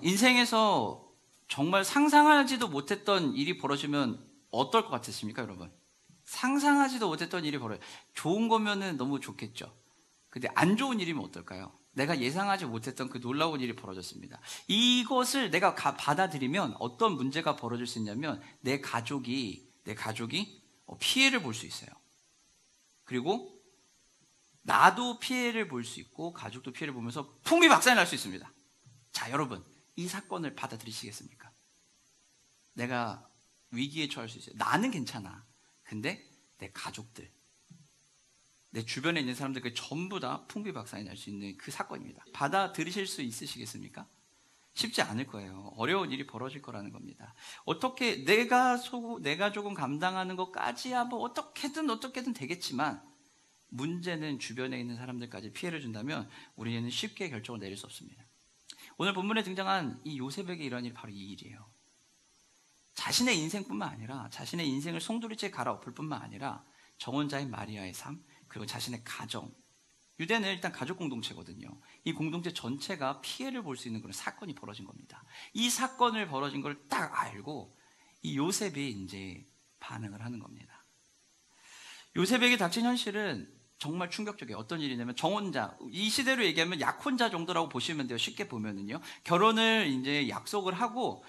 인생에서 정말 상상하지도 못했던 일이 벌어지면 어떨 것 같으십니까, 여러분? 상상하지도 못했던 일이 좋은 거면은 너무 좋겠죠. 근데 안 좋은 일이면 어떨까요? 내가 예상하지 못했던 그 놀라운 일이 벌어졌습니다. 이것을 내가 받아들이면 어떤 문제가 벌어질 수 있냐면 내 가족이 피해를 볼 수 있어요. 그리고 나도 피해를 볼 수 있고 가족도 피해를 보면서 풍비박산이 날 수 있습니다. 자, 여러분, 이 사건을 받아들이시겠습니까? 내가 위기에 처할 수 있어요. 나는 괜찮아. 근데 내 가족들, 내 주변에 있는 사람들 전부 다 풍비박산이 날 수 있는 그 사건입니다. 받아들이실 수 있으시겠습니까? 쉽지 않을 거예요. 어려운 일이 벌어질 거라는 겁니다. 어떻게 내가 조금 감당하는 것까지야 뭐 어떻게든 되겠지만 문제는 주변에 있는 사람들까지 피해를 준다면 우리는 쉽게 결정을 내릴 수 없습니다. 오늘 본문에 등장한 이 요셉에게 일어난 일이 바로 이 일이에요. 자신의 인생뿐만 아니라 자신의 인생을 송두리째 갈아엎을 뿐만 아니라 정혼자인 마리아의 삶, 그리고 자신의 가정, 유대는 일단 가족 공동체거든요. 이 공동체 전체가 피해를 볼 수 있는 그런 사건이 벌어진 겁니다. 이 사건을 벌어진 걸 딱 알고 이 요셉이 이제 반응을 하는 겁니다. 요셉에게 닥친 현실은 정말 충격적이에요. 어떤 일이냐면 정혼자, 이 시대로 얘기하면 약혼자 정도라고 보시면 돼요. 쉽게 보면은요. 결혼을 이제 약속을 하고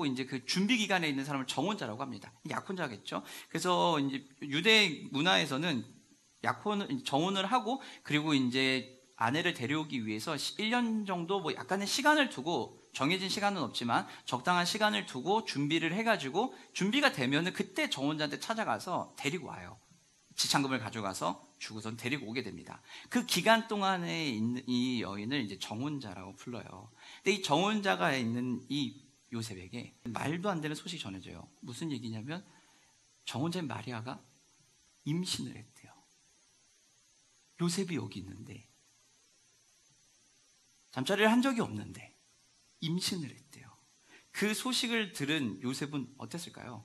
이제 그 준비 기간에 있는 사람을 정혼자라고 합니다. 약혼자겠죠. 그래서 이제 유대 문화에서는 정혼을 하고 그리고 이제 아내를 데려오기 위해서 1년 정도 뭐 약간의 시간을 두고, 정해진 시간은 없지만 적당한 시간을 두고 준비를 해가지고 준비가 되면은 그때 정혼자한테 찾아가서 데리고 와요. 지참금을 가져가서 주고선 데리고 오게 됩니다. 그 기간 동안에 있는 이 여인을 이제 정혼자라고 불러요. 근데 이 정혼자가 있는 이 요셉에게 말도 안 되는 소식이 전해져요. 무슨 얘기냐면 정혼자인 마리아가 임신을 했대요. 요셉이 여기 있는데, 잠자리를 한 적이 없는데 임신을 했대요. 그 소식을 들은 요셉은 어땠을까요?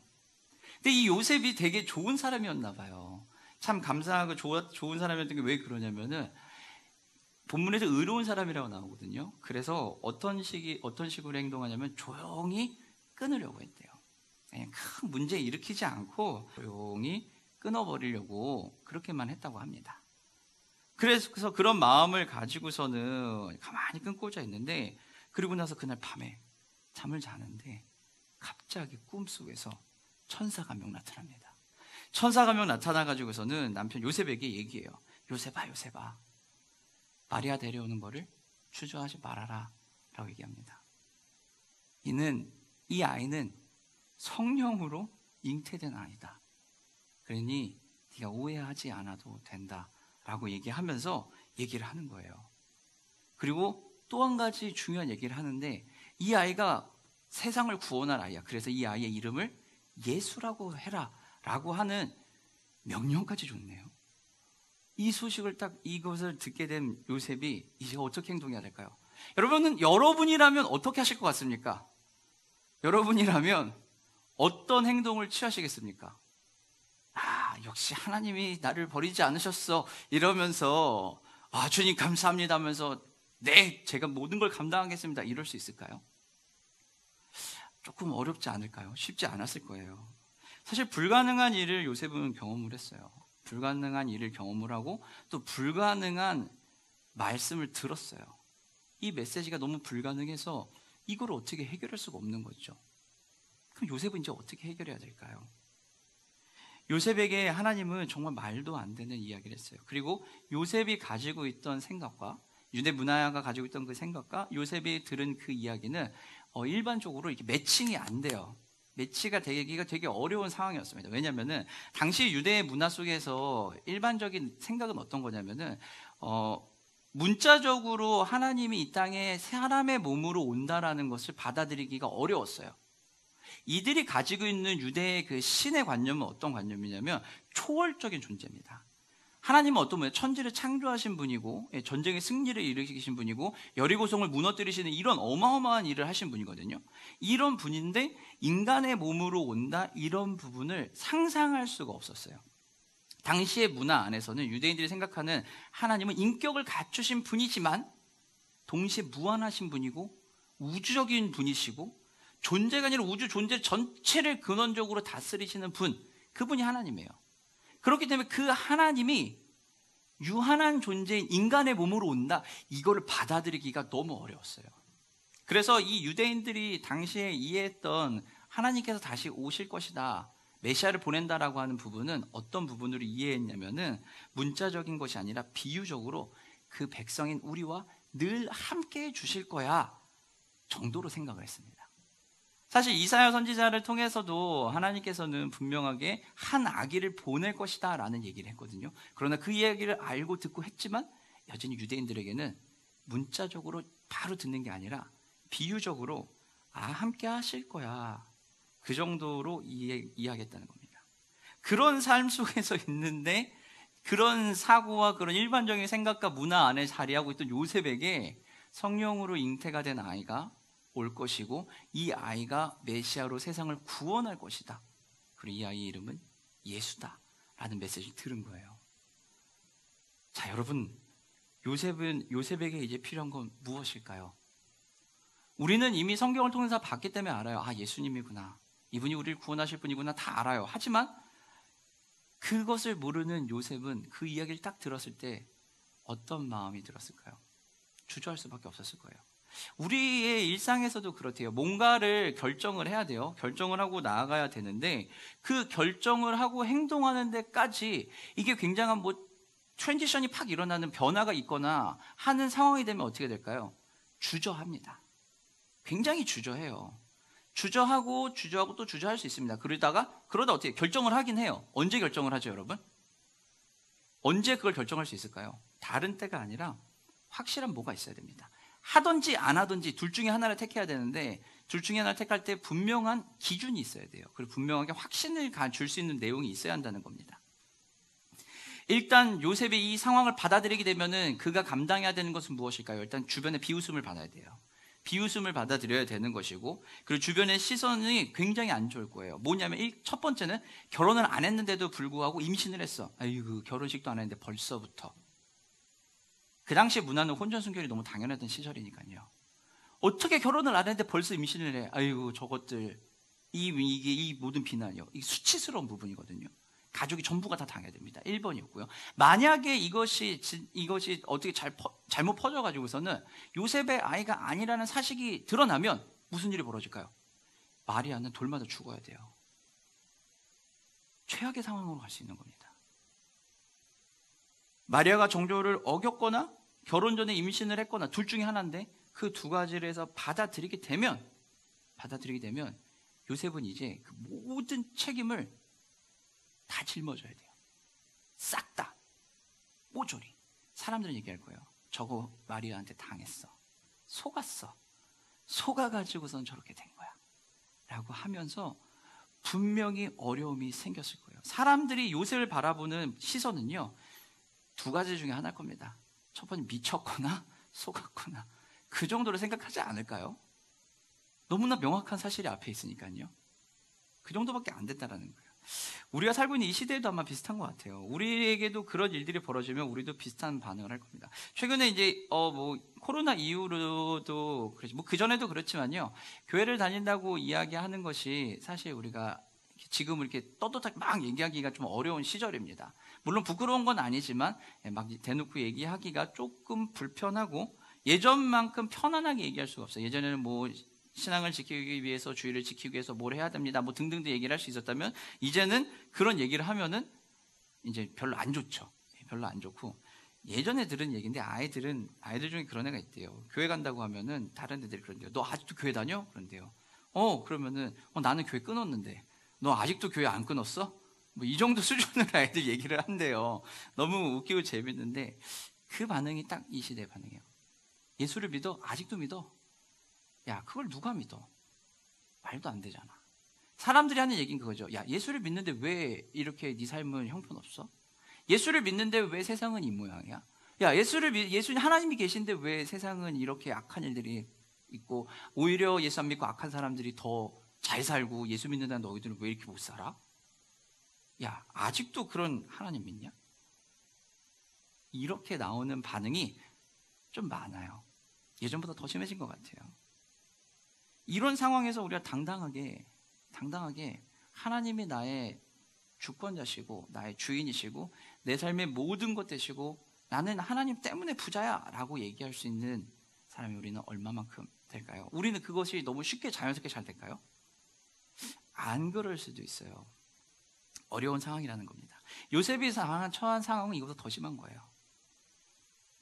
근데 이 요셉이 되게 좋은 사람이었나 봐요. 참 감사하고 좋은 사람이었던 게 왜 그러냐면은 본문에서 의로운 사람이라고 나오거든요. 그래서 어떤 식으로 행동하냐면 조용히 끊으려고 했대요. 그냥 큰 문제 일으키지 않고 조용히 끊어버리려고 그렇게만 했다고 합니다. 그래서 그런 마음을 가지고서는 가만히 끊고자 했는데, 그리고 나서 그날 밤에 잠을 자는데 갑자기 꿈속에서 천사가 한 명 나타납니다. 천사가 한 명 나타나가지고서는 남편 요셉에게 얘기해요. 요셉아, 마리아 데려오는 거를 주저하지 말아라 라고 얘기합니다. 이 아이는 성령으로 잉태된 아이다. 그러니 네가 오해하지 않아도 된다 라고 얘기하면서 얘기를 하는 거예요. 그리고 또 한 가지 중요한 얘기를 하는데, 이 아이가 세상을 구원할 아이야. 그래서 이 아이의 이름을 예수라고 해라 라고 하는 명령까지 줬네요. 이 소식을 이것을 듣게 된 요셉이 이제 어떻게 행동해야 될까요? 여러분이라면 어떻게 하실 것 같습니까? 여러분이라면 어떤 행동을 취하시겠습니까? 역시 하나님이 나를 버리지 않으셨어 이러면서 주님 감사합니다 하면서 네, 제가 모든 걸 감당하겠습니다 이럴 수 있을까요? 조금 어렵지 않을까요? 쉽지 않았을 거예요. 사실 불가능한 일을 요셉은 경험을 했어요. 불가능한 일을 경험을 하고 또 불가능한 말씀을 들었어요. 이 메시지가 너무 불가능해서 이걸 어떻게 해결할 수가 없는 거죠. 그럼 요셉은 이제 어떻게 해결해야 될까요? 요셉에게 하나님은 정말 말도 안 되는 이야기를 했어요. 그리고 요셉이 가지고 있던 생각과 유대 문화가 가지고 있던 그 생각과 요셉이 들은 그 이야기는 일반적으로 이렇게 매칭이 안 돼요. 매치가 되기가 되게 어려운 상황이었습니다. 왜냐하면은 당시 유대 문화 속에서 일반적인 생각은 어떤 거냐면은 문자적으로 하나님이 이 땅에 사람의 몸으로 온다라는 것을 받아들이기가 어려웠어요. 이들이 가지고 있는 유대의 그 신의 관념은 어떤 관념이냐면 초월적인 존재입니다. 하나님은 어떤 분이에요? 천지를 창조하신 분이고 전쟁의 승리를 일으키신 분이고 여리고성을 무너뜨리시는 이런 어마어마한 일을 하신 분이거든요. 이런 분인데 인간의 몸으로 온다, 이런 부분을 상상할 수가 없었어요. 당시의 문화 안에서는 유대인들이 생각하는 하나님은 인격을 갖추신 분이지만 동시에 무한하신 분이고 우주적인 분이시고 존재가 아니라 우주 존재 전체를 근원적으로 다스리시는 분, 그분이 하나님이에요. 그렇기 때문에 그 하나님이 유한한 존재인 인간의 몸으로 온다, 이거를 받아들이기가 너무 어려웠어요. 그래서 이 유대인들이 당시에 이해했던 하나님께서 다시 오실 것이다, 메시아를 보낸다라고 하는 부분은 어떤 부분으로 이해했냐면은 문자적인 것이 아니라 비유적으로 그 백성인 우리와 늘 함께 해 주실 거야 정도로 생각을 했습니다. 사실 이사야 선지자를 통해서도 하나님께서는 분명하게 한 아기를 보낼 것이다 라는 얘기를 했거든요. 그러나 그 이야기를 알고 듣고 했지만 여전히 유대인들에게는 문자적으로 바로 듣는 게 아니라 비유적으로 함께 하실 거야, 그 정도로 이해하겠다는 겁니다. 그런 삶 속에서 있는데 그런 사고와 그런 일반적인 생각과 문화 안에 자리하고 있던 요셉에게 성령으로 잉태가 된 아이가 올 것이고 이 아이가 메시아로 세상을 구원할 것이다, 그리고 이 아이의 이름은 예수다 라는 메시지를 들은 거예요. 자, 여러분, 요셉에게 이제 필요한 건 무엇일까요? 우리는 이미 성경을 통해서 봤기 때문에 알아요. 예수님이구나, 이분이 우리를 구원하실 분이구나, 다 알아요. 하지만 그것을 모르는 요셉은 그 이야기를 딱 들었을 때 어떤 마음이 들었을까요? 주저할 수밖에 없었을 거예요. 우리의 일상에서도 그렇대요. 뭔가를 결정을 해야 돼요. 결정을 하고 나아가야 되는데 그 결정을 하고 행동하는 데까지 이게 굉장한 트랜지션이 팍 일어나는 변화가 있거나 하는 상황이 되면 어떻게 될까요? 주저합니다. 굉장히 주저해요. 주저하고 또 주저할 수 있습니다. 그러다 어떻게 결정을 하긴 해요. 언제 결정을 하죠, 여러분? 언제 그걸 결정할 수 있을까요? 다른 때가 아니라 확실한 뭐가 있어야 됩니다. 하든지 안 하든지 둘 중에 하나를 택해야 되는데 둘 중에 하나를 택할 때 분명한 기준이 있어야 돼요. 그리고 분명하게 확신을 줄 수 있는 내용이 있어야 한다는 겁니다. 일단 요셉이 이 상황을 받아들이게 되면은 그가 감당해야 되는 것은 무엇일까요? 일단 주변의 비웃음을 받아야 돼요. 비웃음을 받아들여야 되는 것이고, 그리고 주변의 시선이 굉장히 안 좋을 거예요. 뭐냐면 첫 번째는 결혼을 안 했는데도 불구하고 임신을 했어. 아이고, 결혼식도 안 했는데 벌써부터. 그 당시 문화는 혼전순결이 너무 당연하던 시절이니까요. 어떻게 결혼을 안 했는데 벌써 임신을 해? 아이고, 저것들, 이 모든 비난이요, 이 수치스러운 부분이거든요. 가족이 전부가 다 당해야 됩니다. 1번이었고요. 만약에 이것이 어떻게 잘못 퍼져가지고서는 요셉의 아이가 아니라는 사실이 드러나면 무슨 일이 벌어질까요? 마리아는 돌마다 죽어야 돼요. 최악의 상황으로 갈 수 있는 겁니다. 마리아가 정조를 어겼거나 결혼 전에 임신을 했거나 둘 중에 하나인데 그 두 가지를 해서 받아들이게 되면 요셉은 이제 그 모든 책임을 다 짊어져야 돼요. 싹 다. 모조리. 사람들은 얘기할 거예요. 저거 마리아한테 당했어. 속았어. 속아가지고선 저렇게 된 거야. 라고 하면서 분명히 어려움이 생겼을 거예요. 사람들이 요셉을 바라보는 시선은요, 두 가지 중에 하나일 겁니다. 첫 번째, 미쳤거나 속았거나, 그 정도로 생각하지 않을까요? 너무나 명확한 사실이 앞에 있으니까요. 그 정도밖에 안 됐다라는 거예요. 우리가 살고 있는 이 시대에도 아마 비슷한 것 같아요. 우리에게도 그런 일들이 벌어지면 우리도 비슷한 반응을 할 겁니다. 최근에 이제 코로나 이후로도 그 전에도 그렇지만요, 교회를 다닌다고 이야기하는 것이 사실 우리가 지금 이렇게 떳떳하게 막 얘기하기가 좀 어려운 시절입니다. 물론 부끄러운 건 아니지만 막 대놓고 얘기하기가 조금 불편하고 예전만큼 편안하게 얘기할 수가 없어요. 예전에는 신앙을 지키기 위해서, 주의를 지키기 위해서 뭘 해야 됩니다, 등등등 얘기를 할 수 있었다면, 이제는 그런 얘기를 하면은 이제 별로 안 좋죠. 별로 안 좋고, 예전에 들은 얘기인데 아이들 중에 그런 애가 있대요. 교회 간다고 하면은 다른 애들이 그런대요. 너 아직도 교회 다녀? 그런대요. 그러면은 나는 교회 끊었는데 너 아직도 교회 안 끊었어? 이 정도 수준으로 아이들 얘기를 한대요. 너무 웃기고 재밌는데 그 반응이 딱 이 시대의 반응이에요. 예수를 믿어? 아직도 믿어? 야, 그걸 누가 믿어? 말도 안 되잖아. 사람들이 하는 얘기는 그거죠. 야, 예수를 믿는데 왜 이렇게 네 삶은 형편없어? 예수를 믿는데 왜 세상은 이 모양이야? 야, 예수님 하나님이 계신데 왜 세상은 이렇게 악한 일들이 있고, 오히려 예수 안 믿고 악한 사람들이 더 잘 살고, 예수 믿는다는 너희들은 왜 이렇게 못 살아? 야, 아직도 그런 하나님 믿냐? 이렇게 나오는 반응이 좀 많아요. 예전보다 더 심해진 것 같아요. 이런 상황에서 우리가 당당하게 하나님이 나의 주권자시고 나의 주인이시고 내 삶의 모든 것 되시고 나는 하나님 때문에 부자야 라고 얘기할 수 있는 사람이 우리는 얼마만큼 될까요? 우리는 그것이 너무 쉽게 자연스럽게 잘 될까요? 안 그럴 수도 있어요. 어려운 상황이라는 겁니다. 요셉이 처한 상황은 이보다 더 심한 거예요.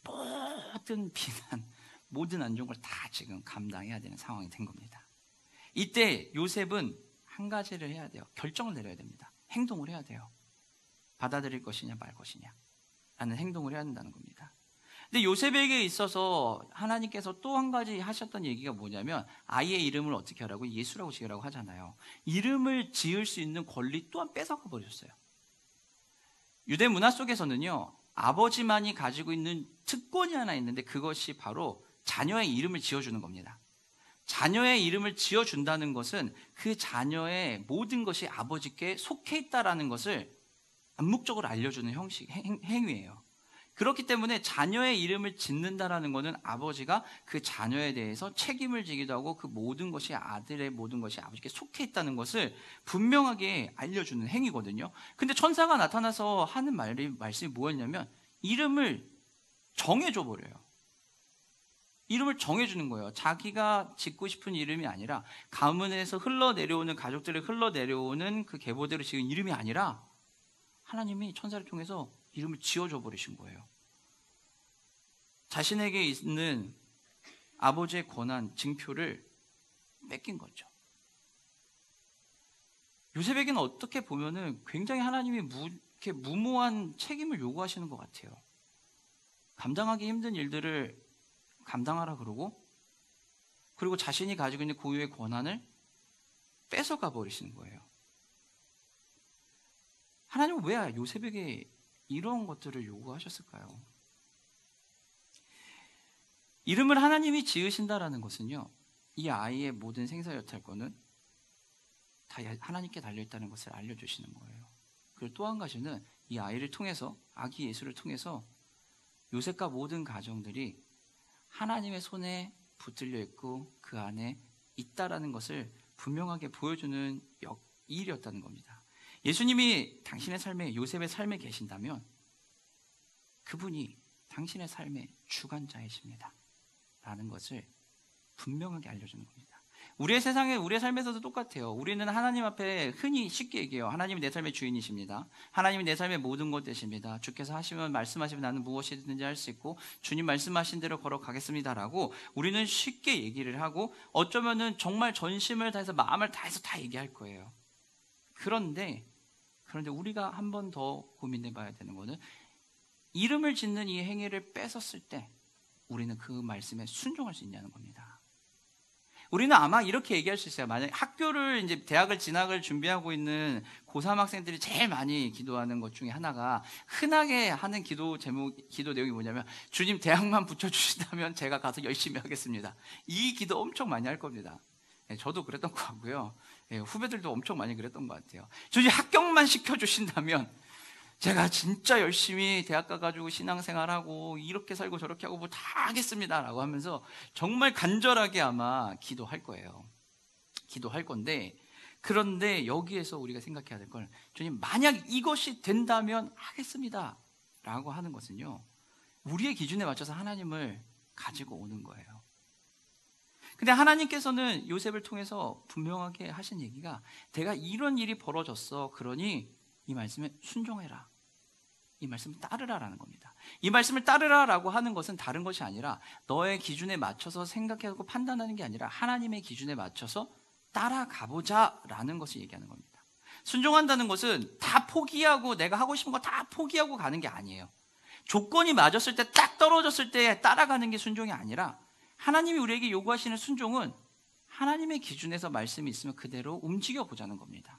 모든 비난, 모든 안 좋은 걸 다 지금 감당해야 되는 상황이 된 겁니다. 이때 요셉은 한 가지를 해야 돼요. 결정을 내려야 됩니다. 행동을 해야 돼요. 받아들일 것이냐 말 것이냐 라는 행동을 해야 된다는 겁니다. 근데 요셉에게 있어서 하나님께서 또 한 가지 하셨던 얘기가 뭐냐면 아이의 이름을 어떻게 하라고? 예수라고 지으라고 하잖아요. 이름을 지을 수 있는 권리 또한 뺏어가 버렸어요. 유대 문화 속에서는요, 아버지만이 가지고 있는 특권이 하나 있는데 그것이 바로 자녀의 이름을 지어주는 겁니다. 자녀의 이름을 지어준다는 것은 그 자녀의 모든 것이 아버지께 속해 있다라는 것을 암묵적으로 알려주는 행위예요. 그렇기 때문에 자녀의 이름을 짓는다라는 것은 아버지가 그 자녀에 대해서 책임을 지기도 하고 그 모든 것이 아들의 모든 것이 아버지께 속해 있다는 것을 분명하게 알려주는 행위거든요. 근데 천사가 나타나서 하는 말씀이 뭐였냐면 이름을 정해줘 버려요. 이름을 정해주는 거예요. 자기가 짓고 싶은 이름이 아니라 가문에서 흘러내려오는 가족들이 흘러내려오는 그 계보대로 지은 이름이 아니라 하나님이 천사를 통해서 이름을 지어줘 버리신 거예요. 자신에게 있는 아버지의 권한, 징표를 뺏긴 거죠. 요셉에게는 어떻게 보면은 굉장히 하나님이 이렇게 무모한 책임을 요구하시는 것 같아요. 감당하기 힘든 일들을 감당하라 그러고 그리고 자신이 가지고 있는 고유의 권한을 뺏어가 버리시는 거예요. 하나님은 왜 요셉에게 이런 것들을 요구하셨을까요? 이름을 하나님이 지으신다라는 것은요, 이 아이의 모든 생사여탈권은 다 하나님께 달려있다는 것을 알려주시는 거예요. 그리고 또 한 가지는 이 아이를 통해서, 아기 예수를 통해서 요셉과 모든 가정들이 하나님의 손에 붙들려 있고 그 안에 있다라는 것을 분명하게 보여주는 일이었다는 겁니다. 예수님이 당신의 삶에, 요셉의 삶에 계신다면 그분이 당신의 삶의 주관자이십니다 라는 것을 분명하게 알려주는 겁니다. 우리의 세상에, 우리의 삶에서도 똑같아요. 우리는 하나님 앞에 흔히 쉽게 얘기해요. 하나님이 내 삶의 주인이십니다. 하나님이 내 삶의 모든 것 되십니다. 주께서 하시면, 말씀하시면 나는 무엇이든지 할 수 있고 주님 말씀하신 대로 걸어가겠습니다 라고 우리는 쉽게 얘기를 하고 어쩌면은 정말 전심을 다해서 마음을 다해서 다 얘기할 거예요. 그런데 우리가 한 번 더 고민해 봐야 되는 거는 이름을 짓는 이 행위를 뺏었을 때 우리는 그 말씀에 순종할 수 있냐는 겁니다. 우리는 아마 이렇게 얘기할 수 있어요. 만약 학교를 이제 대학을 진학을 준비하고 있는 고3 학생들이 제일 많이 기도하는 것 중에 하나가 흔하게 하는 기도 내용이 뭐냐면 주님 대학만 붙여주신다면 제가 가서 열심히 하겠습니다. 이 기도 엄청 많이 할 겁니다. 저도 그랬던 것 같고요. 후배들도 엄청 많이 그랬던 것 같아요. 주님 합격만 시켜주신다면 제가 진짜 열심히 대학 가가지고 신앙생활하고 이렇게 살고 저렇게 하고 뭐 다 하겠습니다 라고 하면서 정말 간절하게 아마 기도할 거예요. 기도할 건데, 그런데 여기에서 우리가 생각해야 될 건 주님 만약 이것이 된다면 하겠습니다 라고 하는 것은요, 우리의 기준에 맞춰서 하나님을 가지고 오는 거예요. 근데 하나님께서는 요셉을 통해서 분명하게 하신 얘기가 내가 이런 일이 벌어졌어. 그러니 이 말씀에 순종해라. 이 말씀을 따르라라는 겁니다. 이 말씀을 따르라라고 하는 것은 다른 것이 아니라 너의 기준에 맞춰서 생각하고 판단하는 게 아니라 하나님의 기준에 맞춰서 따라가보자라는 것을 얘기하는 겁니다. 순종한다는 것은 다 포기하고 내가 하고 싶은 거 다 포기하고 가는 게 아니에요. 조건이 맞았을 때 딱 떨어졌을 때 따라가는 게 순종이 아니라 하나님이 우리에게 요구하시는 순종은 하나님의 기준에서 말씀이 있으면 그대로 움직여 보자는 겁니다.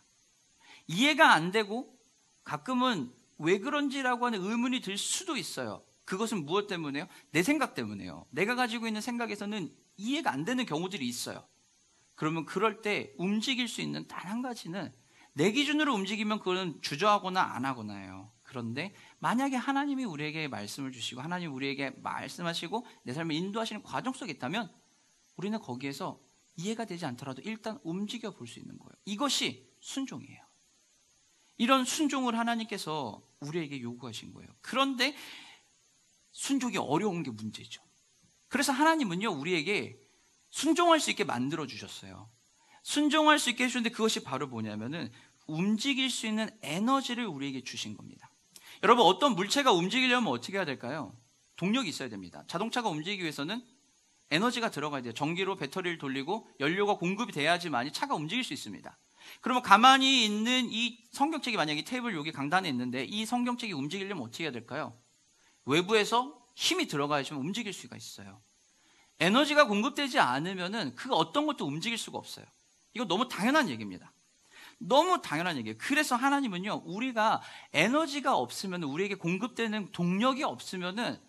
이해가 안 되고 가끔은 왜 그런지라고 하는 의문이 들 수도 있어요. 그것은 무엇 때문에요? 내 생각 때문에요. 내가 가지고 있는 생각에서는 이해가 안 되는 경우들이 있어요. 그러면 그럴 때 움직일 수 있는 단 한 가지는 내 기준으로 움직이면 그거는 주저하거나 안 하거나예요. 그런데 만약에 하나님이 우리에게 말씀을 주시고 하나님이 우리에게 말씀하시고 내 삶을 인도하시는 과정 속에 있다면 우리는 거기에서 이해가 되지 않더라도 일단 움직여 볼 수 있는 거예요. 이것이 순종이에요. 이런 순종을 하나님께서 우리에게 요구하신 거예요. 그런데 순종이 어려운 게 문제죠. 그래서 하나님은요, 우리에게 순종할 수 있게 만들어 주셨어요. 순종할 수 있게 해주셨는데 그것이 바로 뭐냐면은 움직일 수 있는 에너지를 우리에게 주신 겁니다. 여러분, 어떤 물체가 움직이려면 어떻게 해야 될까요? 동력이 있어야 됩니다. 자동차가 움직이기 위해서는 에너지가 들어가야 돼요. 전기로 배터리를 돌리고 연료가 공급이 돼야지만이 차가 움직일 수 있습니다. 그러면 가만히 있는 이 성경책이 만약에 테이블 여기 강단에 있는데 이 성경책이 움직이려면 어떻게 해야 될까요? 외부에서 힘이 들어가야지만 움직일 수가 있어요. 에너지가 공급되지 않으면은 그 어떤 것도 움직일 수가 없어요. 이거 너무 당연한 얘기입니다. 너무 당연한 얘기예요. 그래서 하나님은요, 우리가 에너지가 없으면, 우리에게 공급되는 동력이 없으면은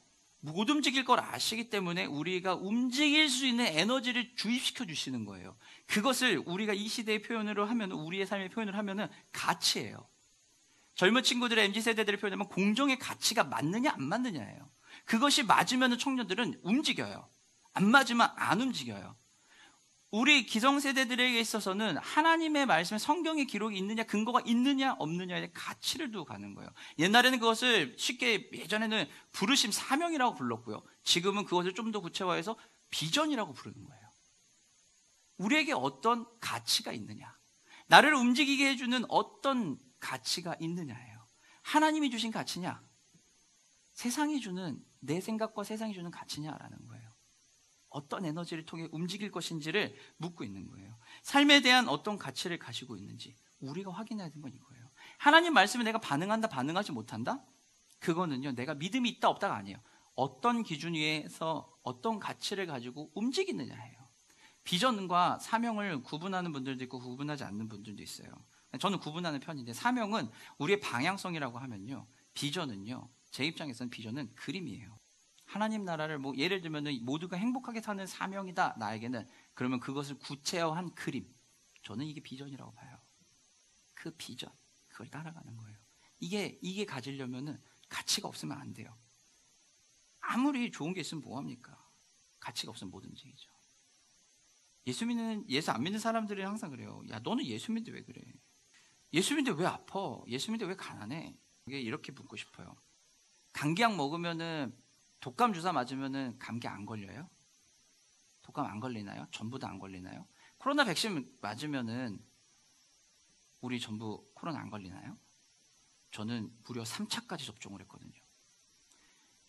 못 움직일 걸 아시기 때문에 우리가 움직일 수 있는 에너지를 주입시켜 주시는 거예요. 그것을 우리가 이 시대의 표현으로 하면, 우리의 삶의 표현을 하면은 가치예요. 젊은 친구들의 MZ세대들의 표현하면 공정의 가치가 맞느냐 안 맞느냐예요. 그것이 맞으면 청년들은 움직여요. 안 맞으면 안 움직여요. 우리 기성세대들에게 있어서는 하나님의 말씀에 성경의 기록이 있느냐, 근거가 있느냐 없느냐에 가치를 두고 가는 거예요. 옛날에는 그것을 쉽게, 예전에는 부르심, 사명이라고 불렀고요. 지금은 그것을 좀 더 구체화해서 비전이라고 부르는 거예요. 우리에게 어떤 가치가 있느냐, 나를 움직이게 해주는 어떤 가치가 있느냐예요. 하나님이 주신 가치냐, 세상이 주는, 내 생각과 세상이 주는 가치냐라는 거예요. 어떤 에너지를 통해 움직일 것인지를 묻고 있는 거예요. 삶에 대한 어떤 가치를 가지고 있는지 우리가 확인해야 되는 건 이거예요. 하나님 말씀에 내가 반응한다, 반응하지 못한다? 그거는요, 내가 믿음이 있다 없다가 아니에요. 어떤 기준 위에서 어떤 가치를 가지고 움직이느냐예요. 비전과 사명을 구분하는 분들도 있고 구분하지 않는 분들도 있어요. 저는 구분하는 편인데, 사명은 우리의 방향성이라고 하면요, 비전은요, 제 입장에서는 비전은 그림이에요. 하나님 나라를 예를 들면 모두가 행복하게 사는 사명이다, 나에게는. 그러면 그것을 구체화한 그림, 저는 이게 비전이라고 봐요. 그 비전, 그걸 따라가는 거예요. 이게 가지려면은 가치가 없으면 안 돼요. 아무리 좋은 게 있으면 뭐합니까? 가치가 없으면 못 움직이죠. 예수 안 믿는 사람들이 항상 그래요. 야, 너는 예수 믿는데 왜 그래? 예수 믿는데 왜 아파? 예수 믿는데 왜 가난해? 이렇게 묻고 싶어요. 감기약 먹으면은, 독감 주사 맞으면은 감기 안 걸려요? 독감 안 걸리나요? 전부 다 안 걸리나요? 코로나 백신 맞으면은 우리 전부 코로나 안 걸리나요? 저는 무려 3차까지 접종을 했거든요.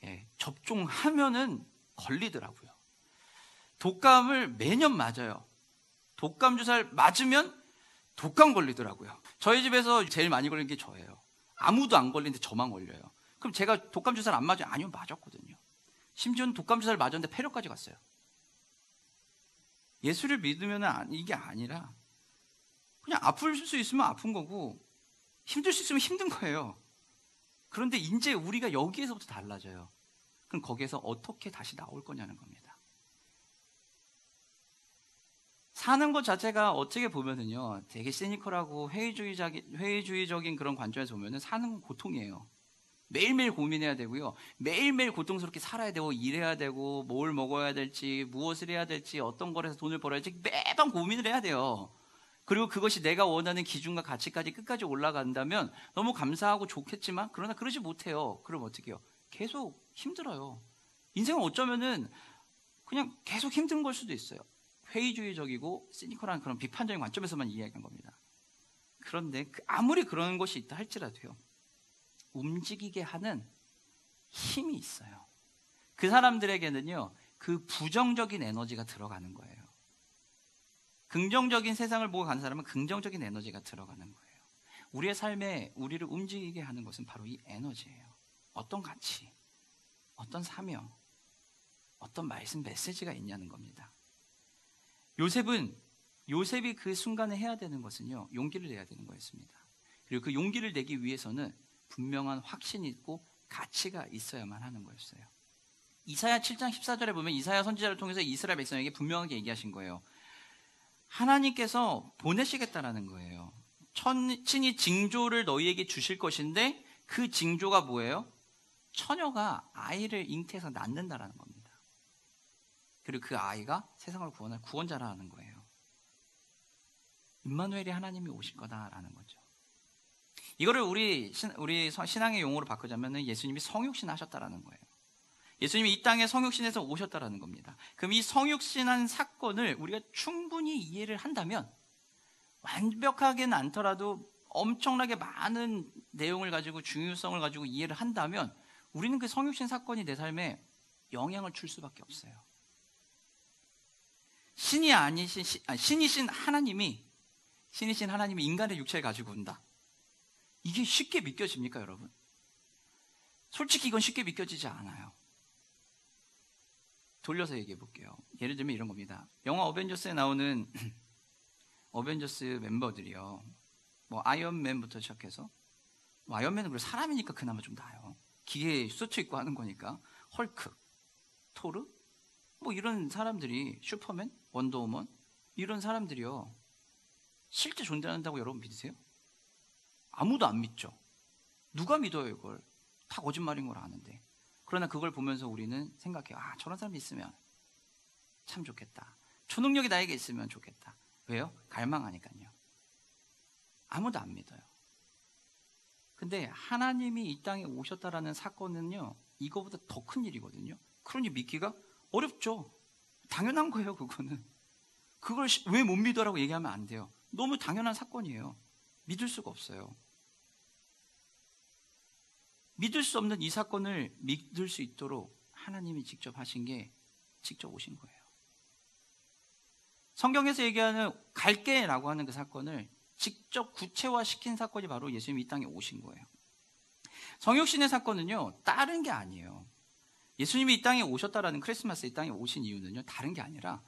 예, 접종하면은 걸리더라고요. 독감을 매년 맞아요. 독감 주사를 맞으면 독감 걸리더라고요. 저희 집에서 제일 많이 걸린 게 저예요. 아무도 안 걸리는데 저만 걸려요. 그럼 제가 독감 주사를 안 맞아요? 아니요, 맞았거든요. 심지어는 독감 주사를 맞았는데 폐렴까지 갔어요. 예수를 믿으면 이게 아니라 그냥 아플 수 있으면 아픈 거고 힘들 수 있으면 힘든 거예요. 그런데 이제 우리가 여기에서부터 달라져요. 그럼 거기에서 어떻게 다시 나올 거냐는 겁니다. 사는 것 자체가 어떻게 보면은요, 되게 시니컬하고 회의주의적인 그런 관점에서 보면은 사는 건 고통이에요. 매일매일 고민해야 되고요. 매일매일 고통스럽게 살아야 되고, 일해야 되고, 뭘 먹어야 될지, 무엇을 해야 될지, 어떤 거에서 돈을 벌어야 될지 매번 고민을 해야 돼요. 그리고 그것이 내가 원하는 기준과 가치까지 끝까지 올라간다면 너무 감사하고 좋겠지만, 그러나 그러지 못해요. 그럼 어떻게 해요? 계속 힘들어요. 인생은 어쩌면은 그냥 계속 힘든 걸 수도 있어요. 회의주의적이고 시니컬한 그런 비판적인 관점에서만 이야기한 겁니다. 그런데 아무리 그런 것이 있다 할지라도요, 움직이게 하는 힘이 있어요. 그 사람들에게는요, 그 부정적인 에너지가 들어가는 거예요. 긍정적인 세상을 보고 가는 사람은 긍정적인 에너지가 들어가는 거예요. 우리의 삶에 우리를 움직이게 하는 것은 바로 이 에너지예요. 어떤 가치, 어떤 사명, 어떤 말씀, 메시지가 있냐는 겁니다. 요셉이 그 순간에 해야 되는 것은요, 용기를 내야 되는 거였습니다. 그리고 그 용기를 내기 위해서는 분명한 확신이 있고 가치가 있어야만 하는 거였어요. 이사야 7장 14절에 보면 이사야 선지자를 통해서 이스라엘 백성에게 분명하게 얘기하신 거예요. 하나님께서 보내시겠다라는 거예요. 친히 징조를 너희에게 주실 것인데 그 징조가 뭐예요? 처녀가 아이를 잉태해서 낳는다라는 겁니다. 그리고 그 아이가 세상을 구원할 구원자라는 거예요. 임마누엘이 하나님이 오실 거다라는 거죠. 이거를 우리 신앙의 용어로 바꾸자면 예수님이 성육신 하셨다라는 거예요. 예수님이 이 땅에 성육신해서 오셨다라는 겁니다. 그럼 이 성육신한 사건을 우리가 충분히 이해를 한다면, 완벽하게는 않더라도 엄청나게 많은 내용을 가지고 중요성을 가지고 이해를 한다면 우리는 그 성육신 사건이 내 삶에 영향을 줄 수밖에 없어요. 신이신 하나님이 인간의 육체를 가지고 온다. 이게 쉽게 믿겨집니까, 여러분? 솔직히 이건 쉽게 믿겨지지 않아요. 돌려서 얘기해 볼게요. 예를 들면 이런 겁니다. 영화 어벤져스에 나오는 어벤져스 멤버들이요, 뭐 아이언맨부터 시작해서, 뭐 아이언맨은 그래 사람이니까 그나마 좀 나아요. 기계 수트 입고 하는 거니까. 헐크, 토르, 뭐 이런 사람들이, 슈퍼맨, 원더우먼, 이런 사람들이요, 실제 존재한다고 여러분 믿으세요? 아무도 안 믿죠. 누가 믿어요, 이걸? 다 거짓말인 걸 아는데. 그러나 그걸 보면서 우리는 생각해요. 아, 저런 사람이 있으면 참 좋겠다. 초능력이 나에게 있으면 좋겠다. 왜요? 갈망하니까요. 아무도 안 믿어요. 근데 하나님이 이 땅에 오셨다라는 사건은요, 이거보다 더 큰 일이거든요. 그러니 믿기가 어렵죠. 당연한 거예요, 그거는. 그걸 왜 못 믿어라고 얘기하면 안 돼요. 너무 당연한 사건이에요. 믿을 수가 없어요. 믿을 수 없는 이 사건을 믿을 수 있도록 하나님이 직접 하신 게, 직접 오신 거예요. 성경에서 얘기하는 갈게라고 하는 그 사건을 직접 구체화시킨 사건이 바로 예수님이 이 땅에 오신 거예요. 성육신의 사건은요, 다른 게 아니에요. 예수님이 이 땅에 오셨다라는, 크리스마스 이 땅에 오신 이유는요, 다른 게 아니라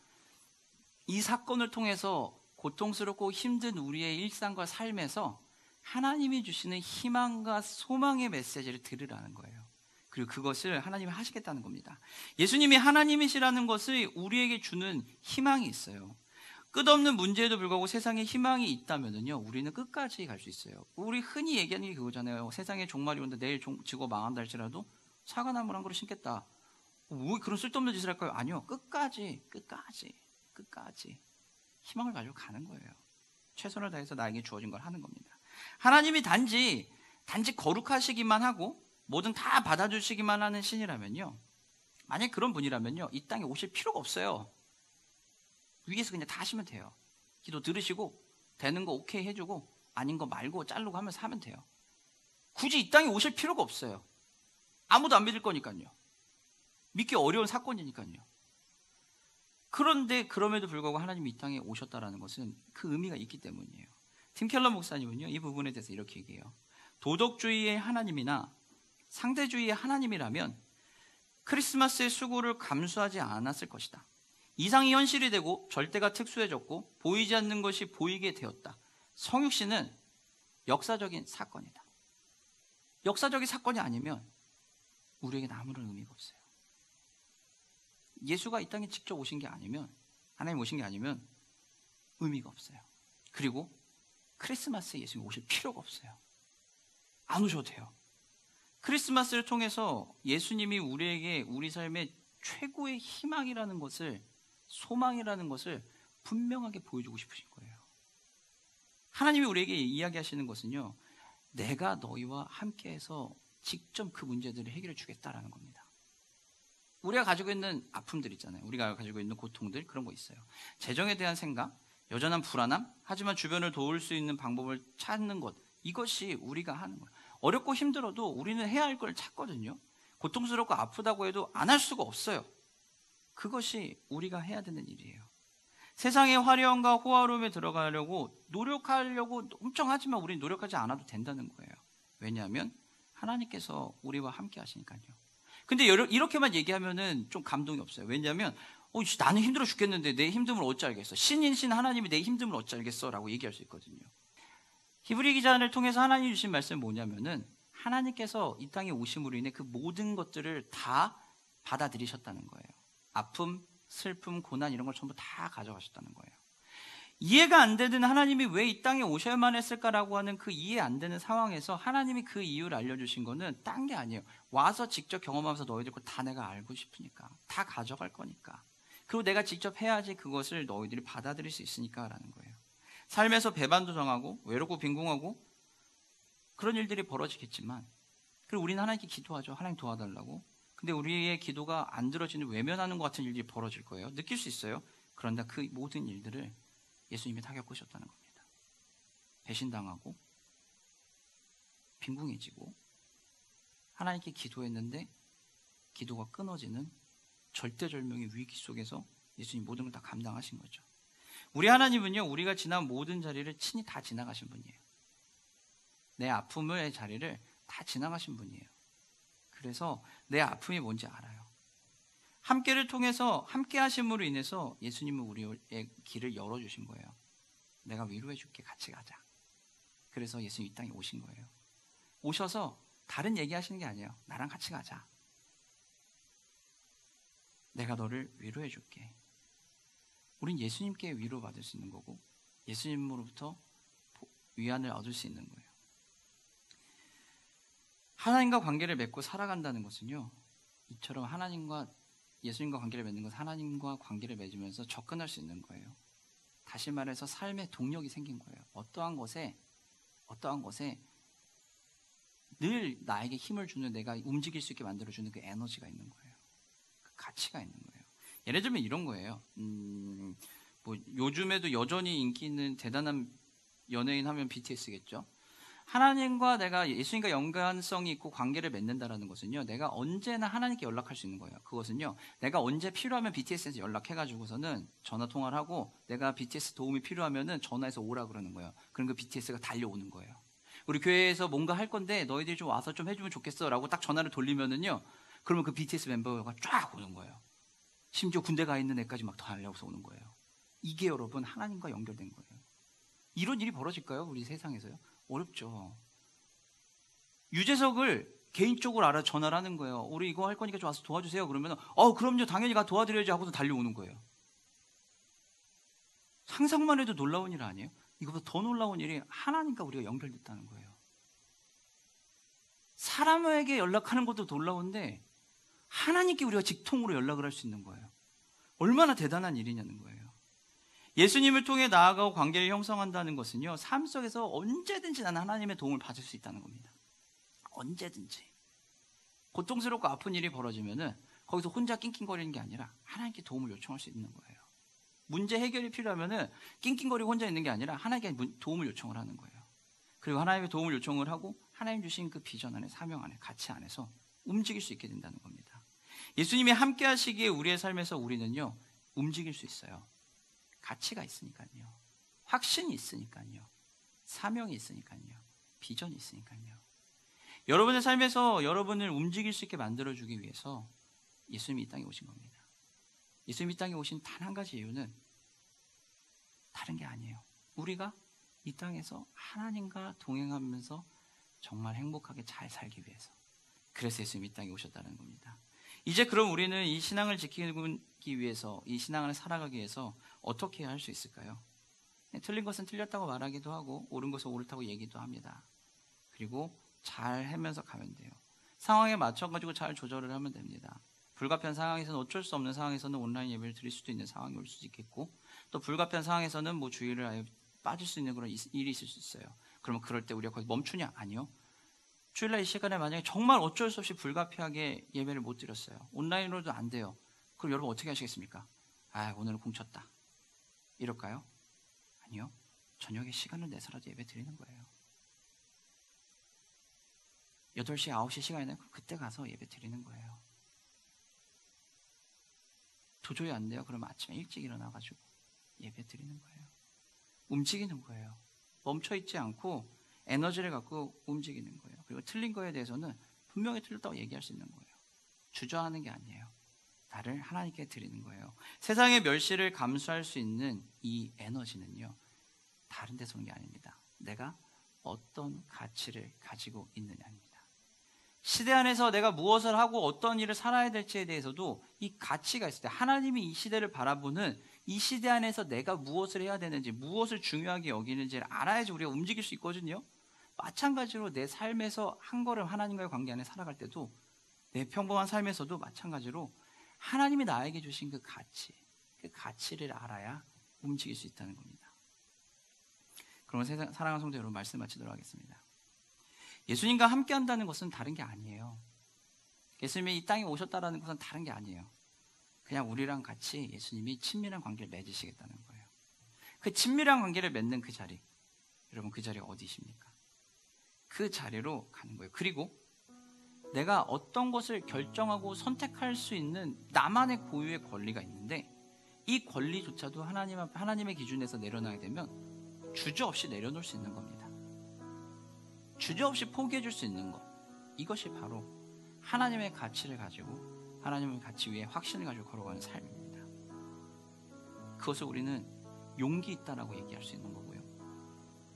이 사건을 통해서 고통스럽고 힘든 우리의 일상과 삶에서 하나님이 주시는 희망과 소망의 메시지를 들으라는 거예요. 그리고 그것을 하나님이 하시겠다는 겁니다. 예수님이 하나님이시라는 것을 우리에게 주는 희망이 있어요. 끝없는 문제에도 불구하고 세상에 희망이 있다면요, 우리는 끝까지 갈 수 있어요. 우리 흔히 얘기하는 게 그거잖아요. 세상에 종말이 온다, 내일 지구가 망한다 할지라도 사과나무 한 그루 심겠다. 왜 그런 쓸데없는 짓을 할까요? 아니요, 끝까지 희망을 가지고 가는 거예요. 최선을 다해서 나에게 주어진 걸 하는 겁니다. 하나님이 단지 거룩하시기만 하고 뭐든 다 받아주시기만 하는 신이라면요, 만약 그런 분이라면요, 이 땅에 오실 필요가 없어요. 위에서 그냥 다 하시면 돼요. 기도 들으시고 되는 거 오케이 해주고 아닌 거 말고 자르고 하면서 하면 돼요. 굳이 이 땅에 오실 필요가 없어요. 아무도 안 믿을 거니까요. 믿기 어려운 사건이니까요. 그런데 그럼에도 불구하고 하나님이 이 땅에 오셨다라는 것은 그 의미가 있기 때문이에요. 팀 켈러 목사님은요, 이 부분에 대해서 이렇게 얘기해요. 도덕주의의 하나님이나 상대주의의 하나님이라면 크리스마스의 수고를 감수하지 않았을 것이다. 이상이 현실이 되고 절대가 특수해졌고 보이지 않는 것이 보이게 되었다. 성육신은 역사적인 사건이다. 역사적인 사건이 아니면 우리에게는 아무런 의미가 없어요. 예수가 이 땅에 직접 오신 게 아니면, 하나님 오신 게 아니면 의미가 없어요. 그리고 크리스마스에 예수님이 오실 필요가 없어요. 안 오셔도 돼요. 크리스마스를 통해서 예수님이 우리에게 우리 삶의 최고의 희망이라는 것을, 소망이라는 것을 분명하게 보여주고 싶으신 거예요. 하나님이 우리에게 이야기하시는 것은요, 내가 너희와 함께해서 직접 그 문제들을 해결해 주겠다라는 겁니다. 우리가 가지고 있는 아픔들 있잖아요. 우리가 가지고 있는 고통들, 그런 거 있어요. 재정에 대한 생각, 여전한 불안함, 하지만 주변을 도울 수 있는 방법을 찾는 것, 이것이 우리가 하는 거예요. 어렵고 힘들어도 우리는 해야 할 걸 찾거든요. 고통스럽고 아프다고 해도 안 할 수가 없어요. 그것이 우리가 해야 되는 일이에요. 세상의 화려함과 호화로움에 들어가려고 노력하려고 엄청 하지만 우리는 노력하지 않아도 된다는 거예요. 왜냐하면 하나님께서 우리와 함께 하시니까요. 근데 이렇게만 얘기하면은 좀 감동이 없어요. 왜냐하면 나는 힘들어 죽겠는데 내 힘듦을 어찌 알겠어. 신인 하나님이 내 힘듦을 어찌 알겠어 라고 얘기할 수 있거든요. 히브리 기자를 통해서 하나님이 주신 말씀은 뭐냐면은, 하나님께서 이 땅에 오심으로 인해 그 모든 것들을 다 받아들이셨다는 거예요. 아픔, 슬픔, 고난 이런 걸 전부 다 가져가셨다는 거예요. 이해가 안 되는 하나님이 왜 이 땅에 오셔야만 했을까라고 하는 그 이해 안 되는 상황에서 하나님이 그 이유를 알려주신 거는 딴 게 아니에요. 와서 직접 경험하면서 너희들 거 다 내가 알고 싶으니까, 다 가져갈 거니까, 그리고 내가 직접 해야지 그것을 너희들이 받아들일 수 있으니까 라는 거예요. 삶에서 배반도 당하고 외롭고 빈궁하고 그런 일들이 벌어지겠지만, 그리고 우리는 하나님께 기도하죠. 하나님 도와달라고. 근데 우리의 기도가 안 들어지는, 외면하는 것 같은 일들이 벌어질 거예요. 느낄 수 있어요. 그런데 그 모든 일들을 예수님이 다 겪으셨다는 겁니다. 배신당하고 빈궁해지고 하나님께 기도했는데 기도가 끊어지는 절대절명의 위기 속에서 예수님 모든 걸 다 감당하신 거죠. 우리 하나님은요, 우리가 지난 모든 자리를 친히 다 지나가신 분이에요. 내 아픔의 자리를 다 지나가신 분이에요. 그래서 내 아픔이 뭔지 알아요. 함께를 통해서, 함께 하심으로 인해서 예수님은 우리의 길을 열어주신 거예요. 내가 위로해 줄게, 같이 가자. 그래서 예수님 이 땅에 오신 거예요. 오셔서 다른 얘기 하시는 게 아니에요. 나랑 같이 가자. 내가 너를 위로해 줄게. 우린 예수님께 위로받을 수 있는 거고 예수님으로부터 위안을 얻을 수 있는 거예요. 하나님과 관계를 맺고 살아간다는 것은요, 이처럼 예수님과 관계를 맺는 것은 하나님과 관계를 맺으면서 접근할 수 있는 거예요. 다시 말해서 삶의 동력이 생긴 거예요. 어떠한 것에 늘 나에게 힘을 주는, 내가 움직일 수 있게 만들어주는 그 에너지가 있는 거예요. 그 가치가 있는 거예요. 예를 들면 이런 거예요. 뭐 요즘에도 여전히 인기 있는 대단한 연예인 하면 BTS겠죠. 하나님과 내가 예수님과 연관성이 있고 관계를 맺는다라는 것은요, 내가 언제나 하나님께 연락할 수 있는 거예요. 그것은요, 내가 언제 필요하면 BTS에서 연락해가지고서는 전화 통화를 하고, 내가 BTS 도움이 필요하면은 전화해서 오라 그러는 거예요. 그럼 그 BTS가 달려오는 거예요. 우리 교회에서 뭔가 할 건데 너희들이 좀 와서 좀 해주면 좋겠어라고 딱 전화를 돌리면은요, 그러면 그 BTS 멤버가 쫙 오는 거예요. 심지어 군대 가 있는 애까지 막 달려서 오는 거예요. 이게 여러분 하나님과 연결된 거예요. 이런 일이 벌어질까요? 우리 세상에서요? 어렵죠. 유재석을 개인적으로 알아 전화를 하는 거예요. 우리 이거 할 거니까 좀 와서 도와주세요. 그러면 그럼요, 당연히 가 도와드려야지 하고서 달려오는 거예요. 상상만 해도 놀라운 일 아니에요? 이거보다 더 놀라운 일이 하나님과 우리가 연결됐다는 거예요. 사람에게 연락하는 것도 놀라운데 하나님께 우리가 직통으로 연락을 할 수 있는 거예요. 얼마나 대단한 일이냐는 거예요. 예수님을 통해 나아가고 관계를 형성한다는 것은요, 삶 속에서 언제든지 나는 하나님의 도움을 받을 수 있다는 겁니다. 언제든지. 고통스럽고 아픈 일이 벌어지면은 거기서 혼자 낑낑거리는 게 아니라 하나님께 도움을 요청할 수 있는 거예요. 문제 해결이 필요하면은 낑낑거리고 혼자 있는 게 아니라 하나님께 도움을 요청을 하는 거예요. 그리고 하나님의 도움을 요청을 하고 하나님 주신 그 비전 안에, 사명 안에, 가치 안에서 움직일 수 있게 된다는 겁니다. 예수님이 함께 하시기에 우리의 삶에서 우리는요, 움직일 수 있어요. 가치가 있으니까요. 확신이 있으니까요. 사명이 있으니까요. 비전이 있으니까요. 여러분의 삶에서 여러분을 움직일 수 있게 만들어주기 위해서 예수님이 이 땅에 오신 겁니다. 예수님이 이 땅에 오신 단 한 가지 이유는 다른 게 아니에요. 우리가 이 땅에서 하나님과 동행하면서 정말 행복하게 잘 살기 위해서. 그래서 예수님이 이 땅에 오셨다는 겁니다. 이제 그럼 우리는 이 신앙을 지키기 위해서, 이 신앙을 살아가기 위해서 어떻게 할 수 있을까요? 틀린 것은 틀렸다고 말하기도 하고 옳은 것은 옳다고 얘기도 합니다. 그리고 잘 하면서 가면 돼요. 상황에 맞춰가지고 잘 조절을 하면 됩니다. 불가피한 상황에서는, 어쩔 수 없는 상황에서는 온라인 예배를 드릴 수도 있는 상황이 올 수도 있겠고, 또 불가피한 상황에서는 뭐 주일을 아예 빠질 수 있는 그런 일이 있을 수 있어요. 그러면 그럴 때 우리가 거기 멈추냐? 아니요. 주일날 이 시간에 만약에 정말 어쩔 수 없이 불가피하게 예배를 못 드렸어요. 온라인으로도 안 돼요. 그럼 여러분 어떻게 하시겠습니까? 오늘은 공쳤다. 이럴까요? 아니요. 저녁에 시간을 내서라도 예배 드리는 거예요. 8시, 9시 시간이 되면 그때 가서 예배 드리는 거예요. 도저히 안 돼요. 그러면 아침에 일찍 일어나가지고 예배 드리는 거예요. 움직이는 거예요. 멈춰있지 않고 에너지를 갖고 움직이는 거예요. 그리고 틀린 거에 대해서는 분명히 틀렸다고 얘기할 수 있는 거예요. 주저하는 게 아니에요. 나를 하나님께 드리는 거예요. 세상의 멸시를 감수할 수 있는 이 에너지는요, 다른 데서 오는 게 아닙니다. 내가 어떤 가치를 가지고 있느냐입니다. 시대 안에서 내가 무엇을 하고 어떤 일을 살아야 될지에 대해서도 이 가치가 있을 때, 하나님이 이 시대를 바라보는 이 시대 안에서 내가 무엇을 해야 되는지, 무엇을 중요하게 여기는지를 알아야지 우리가 움직일 수 있거든요. 마찬가지로 내 삶에서 한 걸음 하나님과의 관계 안에 살아갈 때도, 내 평범한 삶에서도 마찬가지로 하나님이 나에게 주신 그 가치를 알아야 움직일 수 있다는 겁니다. 그러면 사랑하는 성도 여러분, 말씀 마치도록 하겠습니다. 예수님과 함께 한다는 것은 다른 게 아니에요. 예수님이 이 땅에 오셨다는 것은 다른 게 아니에요. 그냥 우리랑 같이 예수님이 친밀한 관계를 맺으시겠다는 거예요. 그 친밀한 관계를 맺는 그 자리, 여러분 그 자리가 어디십니까? 그 자리로 가는 거예요. 그리고 내가 어떤 것을 결정하고 선택할 수 있는 나만의 고유의 권리가 있는데, 이 권리조차도 하나님의 기준에서 내려놔야 되면 주저없이 내려놓을 수 있는 겁니다. 주저없이 포기해 줄 수 있는 것, 이것이 바로 하나님의 가치를 가지고 하나님의 가치 위에 확신을 가지고 걸어가는 삶입니다. 그것을 우리는 용기 있다라고 얘기할 수 있는 거고요,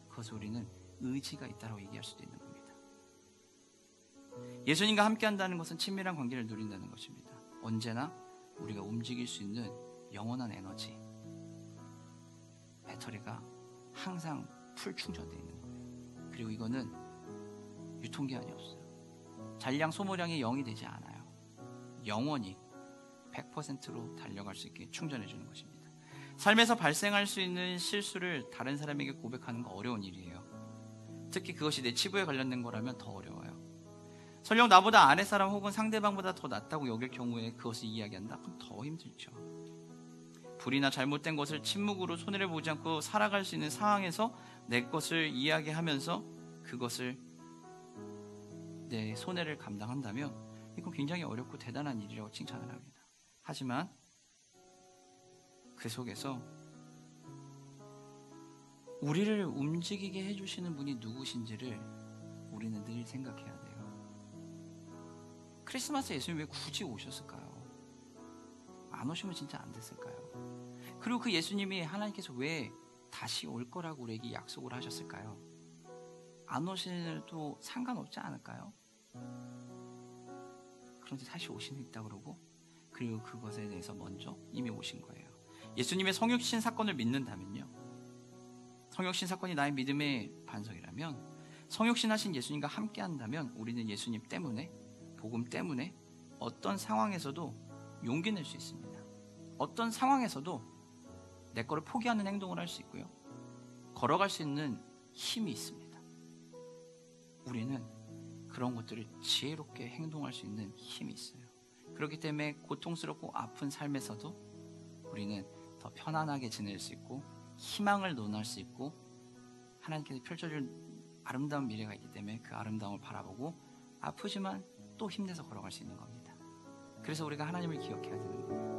그것을 우리는 의지가 있다라고 얘기할 수도 있는 겁니다. 예수님과 함께 한다는 것은 친밀한 관계를 누린다는 것입니다. 언제나 우리가 움직일 수 있는 영원한 에너지, 배터리가 항상 풀 충전되어 있는 거예요. 그리고 이거는 유통기한이 없어요. 잔량 소모량이 0이 되지 않아요. 영원히 100%로 달려갈 수 있게 충전해 주는 것입니다. 삶에서 발생할 수 있는 실수를 다른 사람에게 고백하는 거 어려운 일이에요. 특히 그것이 내 치부에 관련된 거라면 더 어려워요. 설령 나보다 아랫사람 혹은 상대방보다 더 낫다고 여길 경우에 그것을 이야기한다? 그럼 더 힘들죠. 불이나 잘못된 것을 침묵으로 손해를 보지 않고 살아갈 수 있는 상황에서 내 것을 이야기하면서 그것을 내 손해를 감당한다면 이건 굉장히 어렵고 대단한 일이라고 칭찬을 합니다. 하지만 그 속에서 우리를 움직이게 해주시는 분이 누구신지를 우리는 늘 생각해야 돼요. 크리스마스 예수님이 왜 굳이 오셨을까요? 안 오시면 진짜 안 됐을까요? 그리고 그 예수님이 하나님께서 왜 다시 올 거라고 우리에게 약속을 하셨을까요? 안 오시는도 상관없지 않을까요? 그런데 다시 오시는 있다 그러고, 그리고 그것에 대해서 먼저 이미 오신 거예요. 예수님의 성육신 사건을 믿는다면요, 성육신 사건이 나의 믿음의 반석이라면, 성육신 하신 예수님과 함께 한다면 우리는 예수님 때문에, 복음 때문에 어떤 상황에서도 용기 낼 수 있습니다. 어떤 상황에서도 내 거를 포기하는 행동을 할 수 있고요, 걸어갈 수 있는 힘이 있습니다. 우리는 그런 것들을 지혜롭게 행동할 수 있는 힘이 있어요. 그렇기 때문에 고통스럽고 아픈 삶에서도 우리는 더 편안하게 지낼 수 있고, 희망을 논할 수 있고, 하나님께서 펼쳐줄 아름다운 미래가 있기 때문에 그 아름다움을 바라보고 아프지만 또 힘내서 걸어갈 수 있는 겁니다. 그래서 우리가 하나님을 기억해야 되는 거예요.